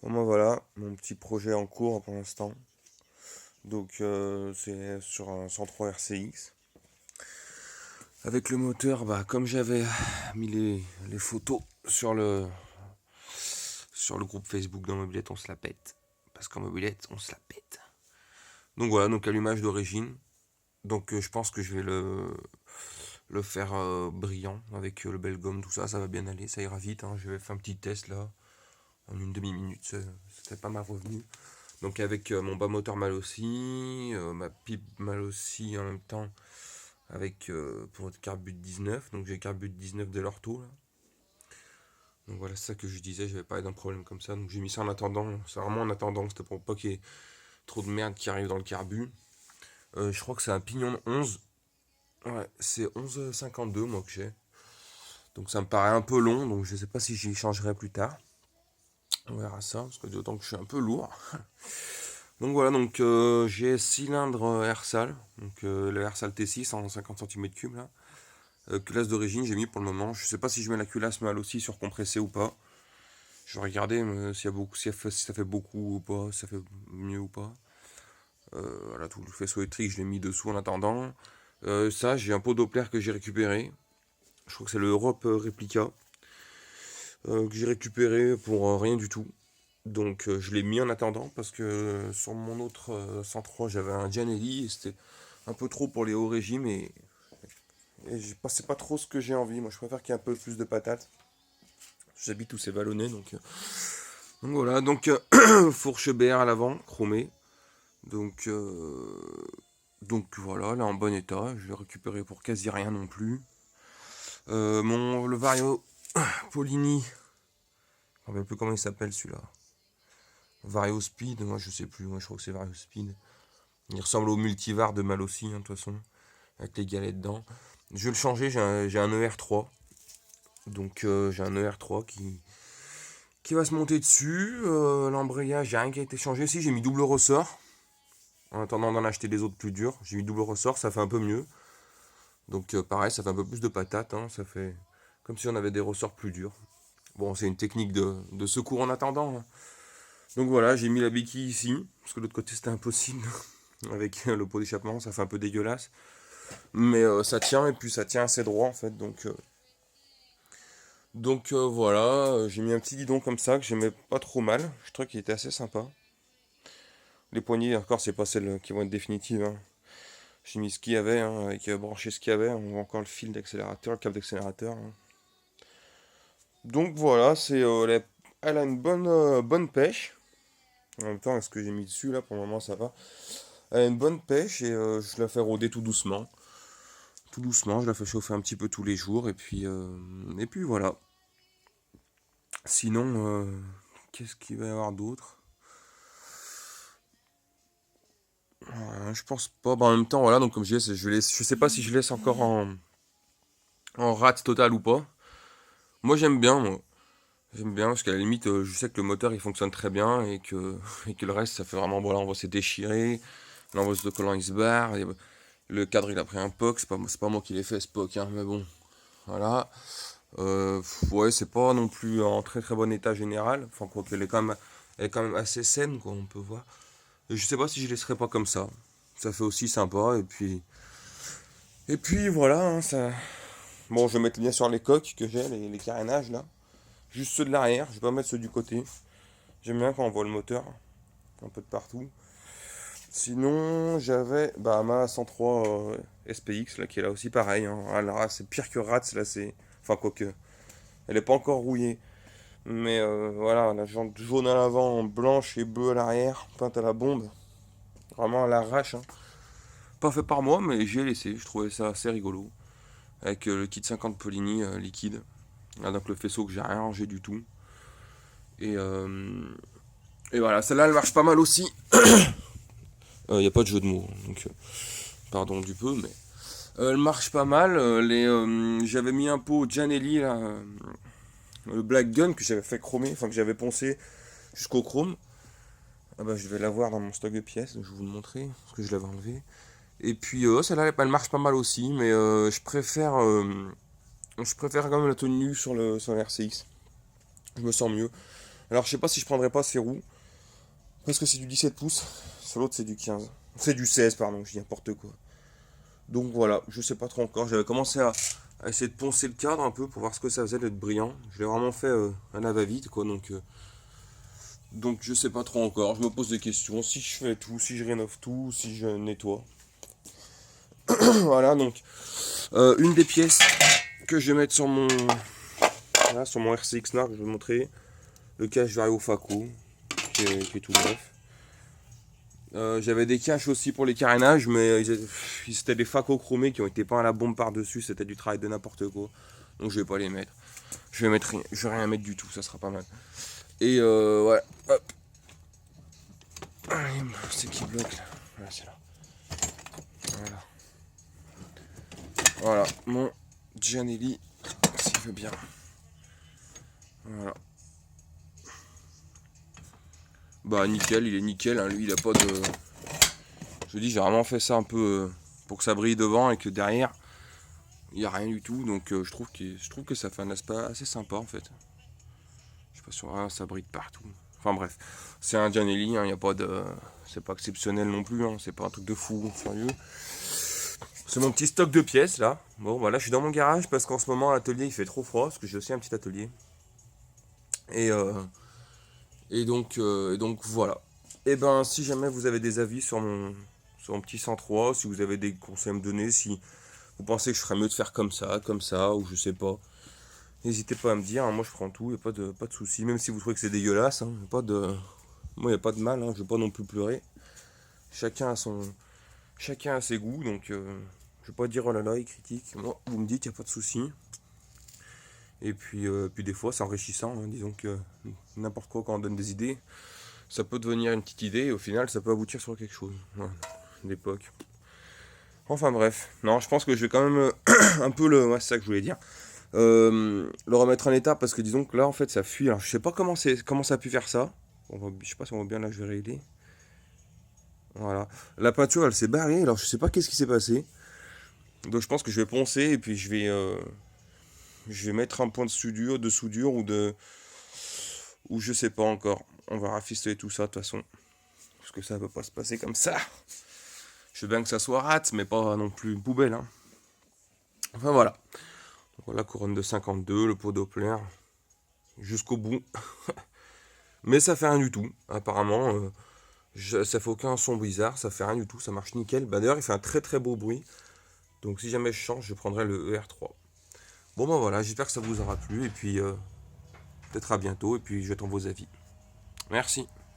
Bon, moi voilà, mon petit projet en cours pour l'instant. Donc c'est sur un 103 RCX. Avec le moteur, comme j'avais mis les photos sur le groupe Facebook dans Mobilette, on se la pète. Parce qu'en Mobilette, on se la pète. Donc voilà, donc allumage d'origine. Donc je pense que je vais le faire brillant avec le bel gomme, tout ça, ça va bien aller, ça ira vite, hein. Je vais faire un petit test là, en une demi-minute, c'était pas mal revenu. Donc avec mon bas moteur mal aussi, ma pipe mal aussi en même temps avec pour être carbut 19. Donc j'ai carbut 19 de l'ortho là. Donc voilà, c'est ça que je disais, j'avais pas d'un problème comme ça. Donc j'ai mis ça en attendant, c'est vraiment en attendant, c'était pour pas qu'il y ait trop de merde qui arrive dans le carbu. Je crois que c'est un pignon 11. Ouais, c'est 11,52 moi que j'ai. Donc ça me paraît un peu long, donc je sais pas si j'y changerai plus tard. On verra ça, parce que d'autant que je suis un peu lourd. Donc voilà, donc j'ai cylindre Ersal, donc le Ersal T6 en 50 cm3 là. Culasse d'origine, j'ai mis pour le moment. Je sais pas si je mets la culasse mal aussi surcompressée ou pas. Je vais regarder s'il y a beaucoup, si ça fait beaucoup ou pas, si ça fait mieux ou pas. Voilà, tout le faisceau électrique, je l'ai mis dessous en attendant. Ça, j'ai un pot Doppler que j'ai récupéré. Je crois que c'est le Europe Replica que j'ai récupéré pour rien du tout. Donc je l'ai mis en attendant parce que sur mon autre 103 j'avais un Gianelli et c'était un peu trop pour les hauts régimes et c'est pas trop ce que j'ai envie. Moi je préfère qu'il y ait un peu plus de patates. J'habite où c'est vallonné donc voilà. Donc fourche BR à l'avant, chromé. Donc, donc voilà, là en bon état. Je l'ai récupéré pour quasi rien non plus. Le Vario Polini, je ne me rappelle plus comment il s'appelle celui-là. Vario Speed, moi je sais plus, moi je crois que c'est Vario Speed. Il ressemble au multivar de mal aussi, hein, de toute façon, avec les galets dedans. Je vais le changer, j'ai un ER3. Donc j'ai un ER3 qui va se monter dessus. L'embrayage, j'ai rien qui a été changé. Si, j'ai mis double ressort. En attendant d'en acheter des autres plus durs, j'ai mis double ressort, ça fait un peu mieux. Donc pareil, ça fait un peu plus de patates, hein, ça fait comme si on avait des ressorts plus durs. Bon, c'est une technique de secours en attendant, hein. Donc voilà, j'ai mis la béquille ici, parce que de l'autre côté c'était impossible. Avec le pot d'échappement, ça fait un peu dégueulasse. Mais ça tient, et puis ça tient assez droit en fait. Donc voilà, j'ai mis un petit guidon comme ça que j'aimais pas trop mal. Je trouvais qu'il était assez sympa. Les poignées, encore, c'est pas celles qui vont être définitives, hein. J'ai mis ce qu'il y avait, hein, avec branché ce qu'il y avait. On voit encore le fil d'accélérateur, le câble d'accélérateur, hein. Donc voilà, elle a une bonne pêche. En même temps, ce que j'ai mis dessus là, pour le moment, ça va. Elle a une bonne pêche et je la fais rôder tout doucement. Tout doucement, je la fais chauffer un petit peu tous les jours et puis voilà. Sinon, qu'est-ce qu'il va y avoir d'autre? Je pense pas. En même temps, voilà, donc comme je disais, je sais pas si je laisse encore en rate totale ou pas. Moi, j'aime bien, moi. J'aime bien parce qu'à la limite, je sais que le moteur il fonctionne très bien et que le reste, ça fait vraiment. Bon, là, on voit c'est déchiré. Là, on voit ce collant il se barre. Le cadre il a pris un POC. C'est pas moi qui l'ai fait ce POC, hein, mais bon, voilà. Ouais, c'est pas non plus en très très bon état général. Enfin, quoi qu'elle est elle est quand même assez saine, quoi, on peut voir. Et je sais pas si je laisserai pas comme ça. Ça fait aussi sympa. Et puis voilà, hein, ça. Bon, je vais mettre bien sûr les coques que j'ai, les carénages là. Juste ceux de l'arrière, je vais pas mettre ceux du côté. J'aime bien quand on voit le moteur un peu de partout. Sinon, j'avais ma 103 SPX là qui est là aussi pareil, hein. Alors, c'est pire que Rats là, c'est. Enfin, quoique. Elle est pas encore rouillée. Mais voilà, la jante jaune à l'avant, blanche et bleue à l'arrière, peinte à la bombe. Vraiment à l'arrache, hein. Pas fait par moi, mais j'ai laissé. Je trouvais ça assez rigolo. Avec le kit 50 Polini liquide. Là, donc le faisceau que j'ai rien rangé du tout. Et, euh, et voilà, celle-là elle marche pas mal aussi. Il n'y a pas de jeu de mots, donc pardon du peu, mais elle marche pas mal. J'avais mis un pot Gianelli là, le Black Gun que j'avais fait chromer, enfin que j'avais poncé jusqu'au chrome. Ah bah, je vais l'avoir dans mon stock de pièces, je vais vous le montrer, parce que je l'avais enlevé. Et puis celle-là, elle marche pas mal aussi, mais je préfère quand même la tenue sur le RCX. Je me sens mieux. Alors je sais pas si je prendrais pas ces roues, parce que c'est du 17 pouces, sur l'autre c'est du 15. C'est du 16, pardon, je dis n'importe quoi. Donc voilà, je sais pas trop encore. J'avais commencé à essayer de poncer le cadre un peu pour voir ce que ça faisait d'être brillant. Je l'ai vraiment fait un à va-vite, quoi, donc je sais pas trop encore. Je me pose des questions. Si je fais tout, si je rénove tout, si je nettoie. Voilà, donc une des pièces que je vais mettre sur mon, voilà, sur mon RCX Narc, je vais vous montrer. Le cache Vario Faco, qui est tout neuf. J'avais des caches aussi pour les carénages, mais c'était des Faco chromés qui ont été peints à la bombe par-dessus. C'était du travail de n'importe quoi. Donc je vais pas les mettre. Je vais rien mettre du tout, ça sera pas mal. Et ouais, hop. C'est qui bloque là? Voilà, c'est là. Voilà. Voilà, mon Gianelli, s'il veut bien. Voilà. Bah nickel, il est nickel, hein. Lui il a pas de... Je dis, j'ai vraiment fait ça un peu pour que ça brille devant et que derrière, il n'y a rien du tout. Donc je trouve que ça fait un aspect assez sympa en fait. Je sais pas si ça brille de partout. Enfin bref, c'est un Gianelli, hein, y a pas de... c'est pas exceptionnel non plus, hein, c'est pas un truc de fou, sérieux. C'est mon petit stock de pièces là. Bon voilà, je suis dans mon garage parce qu'en ce moment à l'atelier il fait trop froid, parce que j'ai aussi un petit atelier. Et, donc voilà. Et ben si jamais vous avez des avis sur mon petit 103, si vous avez des conseils à me donner, si vous pensez que je ferais mieux de faire comme ça, ou je sais pas. N'hésitez pas à me dire, hein, moi je prends tout, y a pas de souci, même si vous trouvez que c'est dégueulasse, hein, y a pas de... moi y a pas de mal, hein, je vais pas non plus pleurer. Chacun a chacun a ses goûts, donc je vais pas dire oh là là, il critique. Moi, vous me dites, y a pas de souci. Et puis des fois c'est enrichissant, hein, disons que n'importe quoi quand on donne des idées, ça peut devenir une petite idée et au final ça peut aboutir sur quelque chose. Voilà, d'époque. Enfin bref, non, je pense que je vais quand même un peu le... ouais, c'est ça que je voulais dire. Le remettre en état parce que disons que là en fait ça fuit. Alors je sais pas comment ça a pu faire ça. Je sais pas si on voit bien là, je vais régler. Voilà. La peinture elle s'est barrée, alors je sais pas qu'est-ce qui s'est passé. Donc je pense que je vais poncer et puis je vais mettre un point de soudure ou je sais pas encore. On va rafistoler tout ça de toute façon. Parce que ça peut pas se passer comme ça. Je veux bien que ça soit rate, mais pas non plus une poubelle, hein. Enfin voilà. Donc, voilà, couronne de 52, le pot Doppler. Jusqu'au bout. Mais ça fait rien du tout. Apparemment, ça fait aucun son bizarre, ça fait rien du tout, ça marche nickel. Bah d'ailleurs, il fait un très très beau bruit. Donc si jamais je change, je prendrai le ER3. Bon ben voilà, j'espère que ça vous aura plu. Et puis peut-être à bientôt. Et puis j'attends vos avis. Merci.